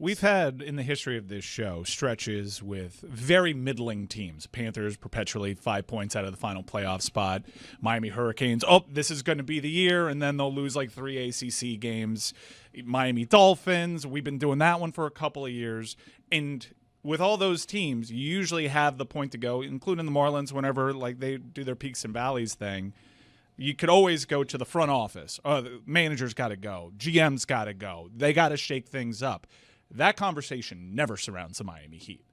We've had, in the history of this show, stretches with very middling teams. Panthers perpetually 5 points out of the final playoff spot. Miami Hurricanes, this is going to be the year, and then they'll lose like 3 ACC games. Miami Dolphins, we've been doing that one for a couple of years. And with all those teams, you usually have the point to go, including the Marlins, whenever like they do their peaks and valleys thing. You could always go to the front office. The manager's got to go. GM's got to go. They got to shake things up. That conversation never surrounds the Miami Heat,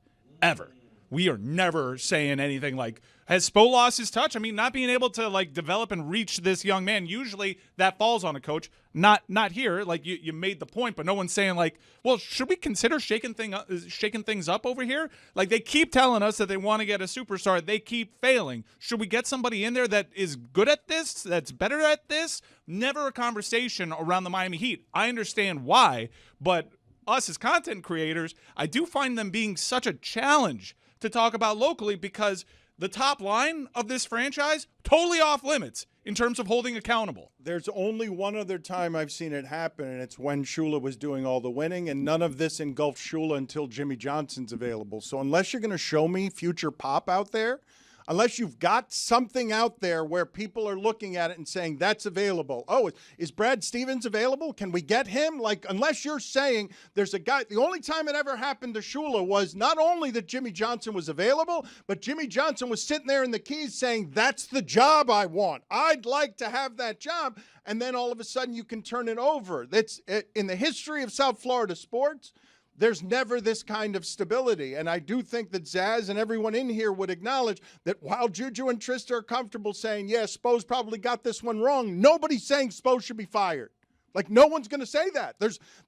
ever. We are never saying anything like, has Spo lost his touch? I mean, not being able to like develop and reach this young man, usually that falls on a coach. Not here. Like you made the point, but no one's saying like, well, should we consider shaking things up over here? Like they keep telling us that they want to get a superstar. They keep failing. Should we get somebody in there that is good at this, that's better at this? Never a conversation around the Miami Heat. I understand why, but us as content creators, I do find them being such a challenge to talk about locally because the top line of this franchise, totally off limits in terms of holding accountable. There's only one other time I've seen it happen, and it's when Shula was doing all the winning, and none of this engulfs Shula until Jimmy Johnson's available. So unless you're going to show me future pop out there, unless you've got something out there where people are looking at it and saying that's available. Oh, is Brad Stevens available? Can we get him? Like, unless you're saying there's a guy. The only time it ever happened to Shula was not only that Jimmy Johnson was available, but Jimmy Johnson was sitting there in the keys saying, that's the job I want. I'd like to have that job. And then all of a sudden you can turn it over. That's in the history of South Florida sports. There's never this kind of stability. And I do think that Zaz and everyone in here would acknowledge that while Juju and Trista are comfortable saying, yeah, Spo's probably got this one wrong, nobody's saying Spo should be fired. Like, no one's going to say that.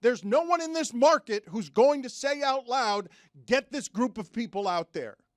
There's no one in this market who's going to say out loud, get this group of people out there.